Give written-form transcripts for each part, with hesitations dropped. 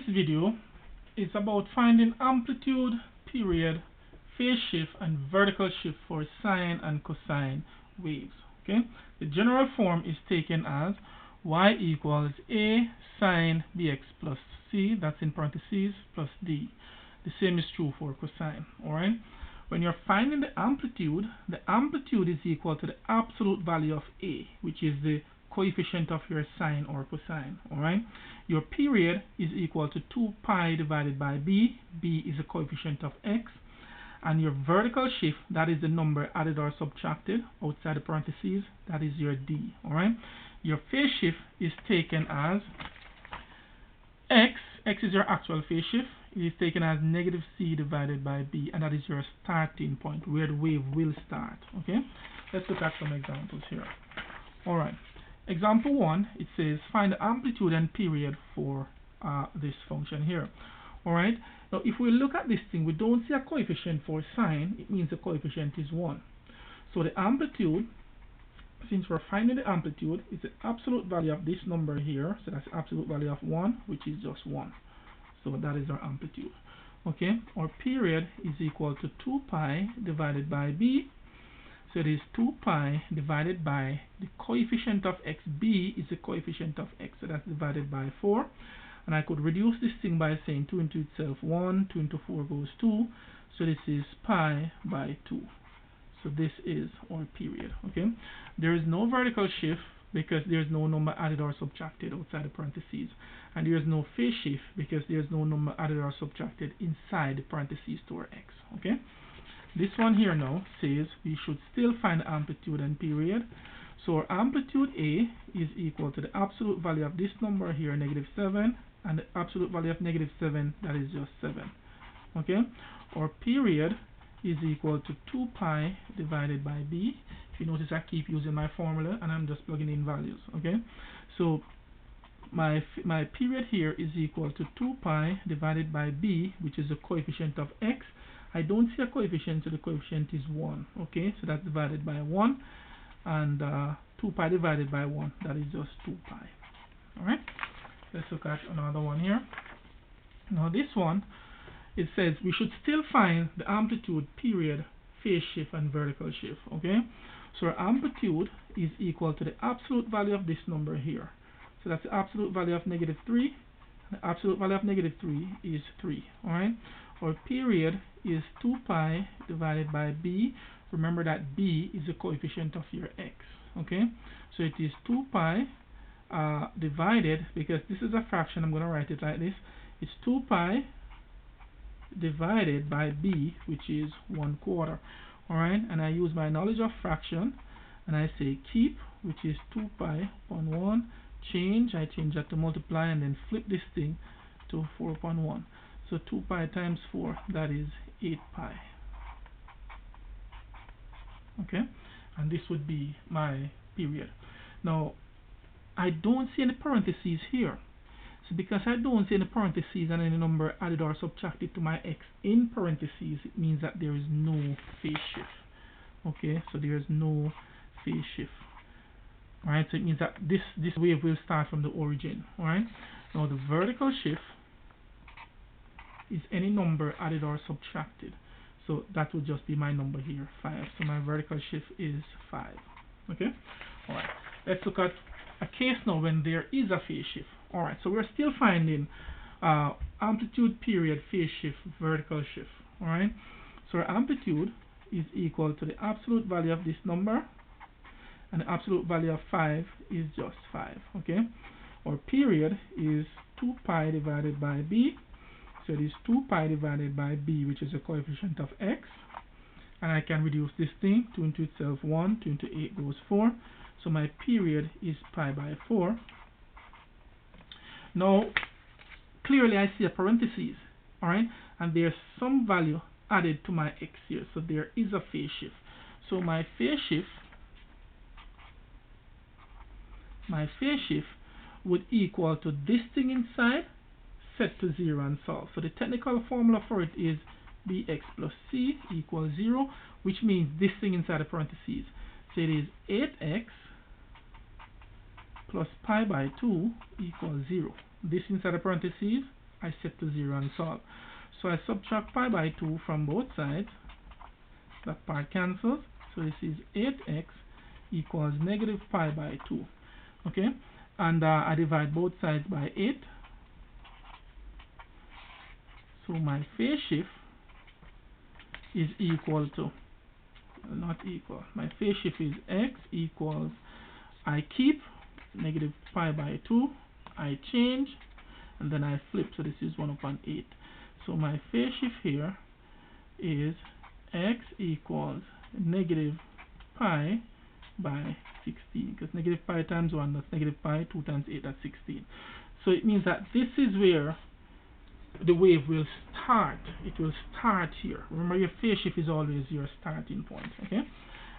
video is about finding amplitude, period, phase shift, and vertical shift for sine and cosine waves. Okay, the general form is taken as y equals a sine bx plus c, that's in parentheses, plus d. The same is true for cosine. Alright, when you're finding the amplitude is equal to the absolute value of a, which is the coefficient of your sine or cosine. Alright, your period is equal to 2 pi divided by b. B is the coefficient of x. And your vertical shift, that is the number added or subtracted outside the parentheses, that is your d. Alright, your phase shift is taken as x is your actual phase shift. It is taken as negative c divided by b, and that is your starting point where the wave will start. Okay, let's look at some examples here. Alright, example 1, it says find the amplitude and period for this function here. Alright, now if we look at this thing, we don't see a coefficient for sine. It means the coefficient is 1. So the amplitude, since we're finding the amplitude, is the absolute value of this number here. So that's the absolute value of 1, which is just 1. So that is our amplitude. Okay, our period is equal to 2 pi divided by b. So it is 2 pi divided by the coefficient of x. B is the coefficient of x, so that's divided by 4. And I could reduce this thing by saying 2 into itself 1, 2 into 4 goes 2. So this is pi by 2. So this is our period. Okay, there is no vertical shift because there is no number added or subtracted outside the parentheses, and there is no phase shift because there is no number added or subtracted inside the parentheses to our x. Okay, this one here now says we should still find amplitude and period. So our amplitude A is equal to the absolute value of this number here, negative 7, and the absolute value of negative 7, that is just 7. Okay, our period is equal to 2 pi divided by b. If you notice, I keep using my formula and I'm just plugging in values. Okay, so my period here is equal to 2 pi divided by b, which is the coefficient of x. I don't see a coefficient, so the coefficient is 1. Okay, so that's divided by 1, and 2 pi divided by 1, that is just 2 pi. Alright, let's look at another one here. Now this one, it says we should still find the amplitude, period, phase shift, and vertical shift. Okay, so our amplitude is equal to the absolute value of this number here. So that's the absolute value of negative 3. The absolute value of negative 3 is 3. Alright, our period is 2 pi divided by b. Remember that b is the coefficient of your x. Okay, so it is 2 pi divided, because this is a fraction, I'm going to write it like this. It's 2 pi divided by b, which is 1/4. Alright, and I use my knowledge of fraction, and I say keep, which is 2 pi upon 1, change, I change that to multiply, and then flip this thing to 4 upon 1. So 2 pi times 4, that is 8 pi. Okay, and this would be my period. Now, I don't see any parentheses here. So because I don't see any parentheses and any number added or subtracted to my x in parentheses, it means that there is no phase shift. Okay, so there is no phase shift. Alright, so it means that this wave will start from the origin. Alright, now the vertical shift is any number added or subtracted. So that would just be my number here, 5. So my vertical shift is 5. Okay, alright, let's look at a case now when there is a phase shift. Alright, so we're still finding amplitude, period, phase shift, vertical shift. Alright, so our amplitude is equal to the absolute value of this number, and the absolute value of 5 is just 5. Okay, our period is 2 pi divided by b. So it is 2 pi divided by b, which is a coefficient of x. And I can reduce this thing. 2 into itself 1, 2 into 8 goes 4. So my period is pi by 4. Now, clearly I see a parenthesis, alright, and there's some value added to my x here, so there is a phase shift. So my phase shift would equal to this thing inside, set to 0 and solve. So the technical formula for it is bx plus c equals 0, which means this thing inside the parentheses. So it is 8x plus pi by 2 equals 0. This inside the parentheses I set to 0 and solve. So I subtract pi by 2 from both sides. That part cancels. So this is 8x equals negative pi by 2. Okay? And I divide both sides by 8. So my phase shift is equal to, not equal, my phase shift is x equals, I keep negative pi by 2, I change, and then I flip, so this is 1 upon 8. So my phase shift here is x equals negative pi by 16, because negative pi times 1, that's negative pi, 2 times 8, that's 16. So it means that this is where the wave will start. It will start here. Remember, your phase shift is always your starting point, okay?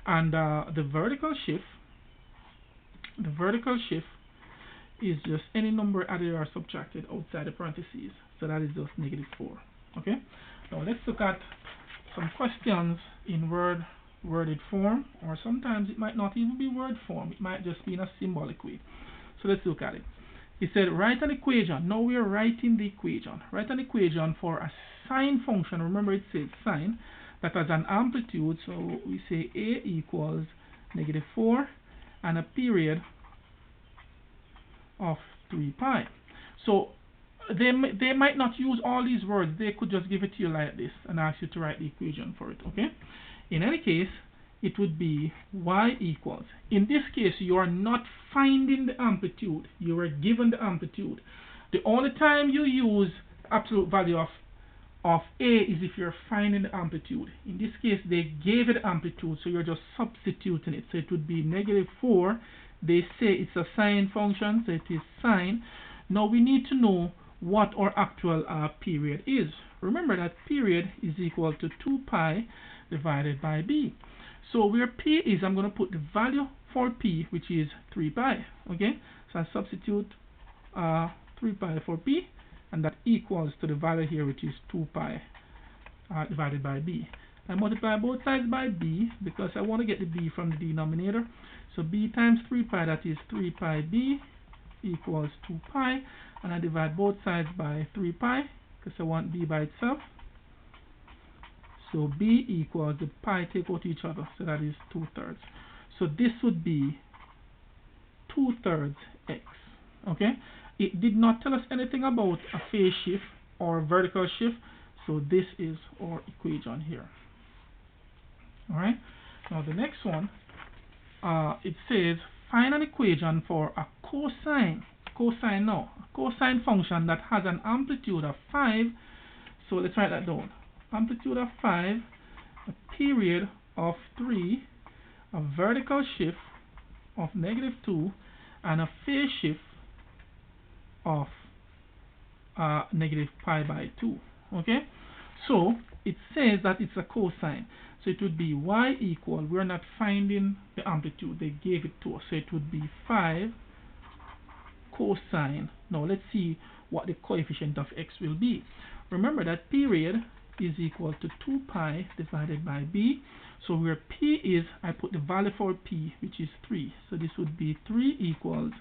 And the vertical shift is just any number added or subtracted outside the parentheses. So that is just negative 4, okay? Now let's look at some questions in worded form, or sometimes it might not even be word form. It might just be in a symbolic way. So let's look at it. It said write an equation. Now we are writing the equation. Write an equation for a sine function. Remember, it says sine that has an amplitude. So we say a equals negative 4 and a period of 3 pi. So they might not use all these words. They could just give it to you like this and ask you to write the equation for it. Okay. In any case, it would be y equals. In this case, you are not finding the amplitude. You are given the amplitude. The only time you use the absolute value of a is if you're finding the amplitude. In this case, they gave it amplitude, so you're just substituting it. So it would be negative 4. They say it's a sine function, so it is sine. Now we need to know what our actual period is. Remember that period is equal to 2 pi divided by b. So where p is, I'm going to put the value for p, which is 3 pi. Okay, so I substitute 3 pi for p, and that equals to the value here, which is 2 pi divided by b. I multiply both sides by b because I want to get the b from the denominator. So b times 3 pi, that is 3 pi b equals 2 pi, and I divide both sides by 3 pi because I want b by itself. So b equals, the pi take out each other, so that is 2/3. So this would be 2/3 x. Okay, it did not tell us anything about a phase shift or vertical shift, so this is our equation here. Alright, now the next one, it says find an equation for a cosine function that has an amplitude of 5. So let's write that down. Amplitude of 5, a period of 3, a vertical shift of negative 2, and a phase shift of negative pi by 2. Okay, so it says that it's a cosine. So it would be y equal, we're not finding the amplitude, they gave it to us. So it would be 5 cosine. Now let's see what the coefficient of x will be. Remember that period is equal to 2 pi divided by b. So where p is, I put the value for p, which is 3. So this would be 3 equals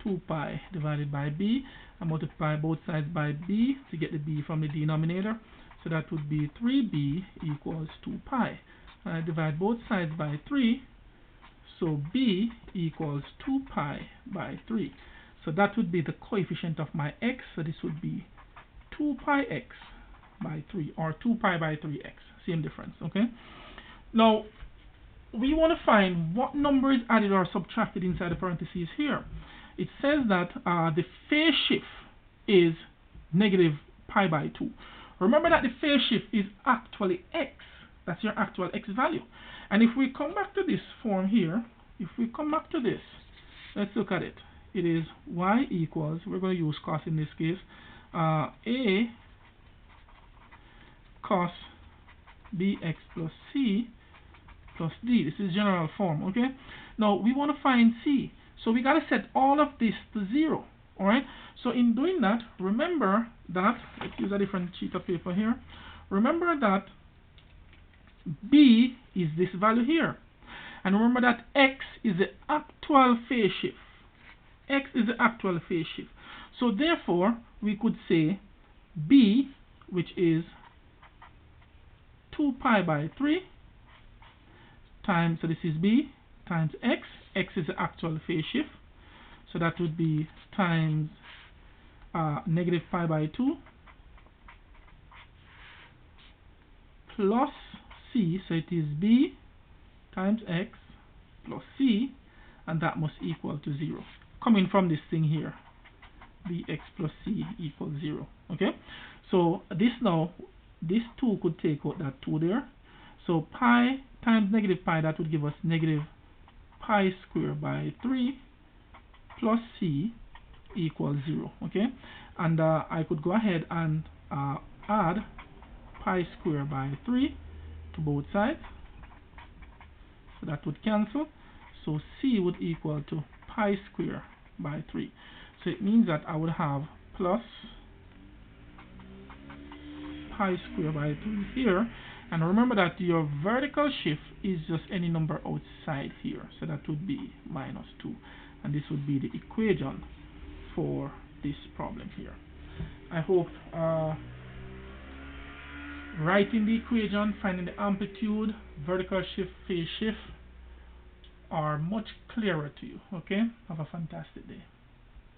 2 pi divided by b. I multiply both sides by b to get the b from the denominator. So that would be 3b equals 2 pi. I divide both sides by 3. So b equals 2 pi by 3. So that would be the coefficient of my x. So this would be 2 pi x by 3, or 2 pi by 3x. Same difference, okay? Now, we want to find what number is added or subtracted inside the parentheses here. It says that the phase shift is negative pi by 2. Remember that the phase shift is actually x. That's your actual x value. And if we come back to this form here, if we come back to this, let's look at it. It is y equals, we're going to use cos in this case, a cos bx plus c plus d. This is general form, okay? Now we want to find c. So we got to set all of this to 0, alright? So in doing that, remember that, let's use a different sheet of paper here. Remember that b is this value here. And remember that x is the actual phase shift. X is the actual phase shift. So therefore, we could say b, which is 2 pi by 3 times, so this is b, times x. X is the actual phase shift, so that would be times negative pi by 2 plus c, so it is b times x plus c, and that must equal to 0. Coming from this thing here, bx plus c equals 0. Okay, so this now, this 2 could take out that 2 there. So pi times negative pi, that would give us negative pi squared by 3 plus c equals 0. Okay, and I could go ahead and add pi squared by 3 to both sides, so that would cancel. So c would equal to pi squared by 3. So it means that I would have plus pi squared by 3 here. And remember that your vertical shift is just any number outside here. So that would be minus 2. And this would be the equation for this problem here. I hope writing the equation, finding the amplitude, vertical shift, phase shift are much clearer to you. Okay? Have a fantastic day.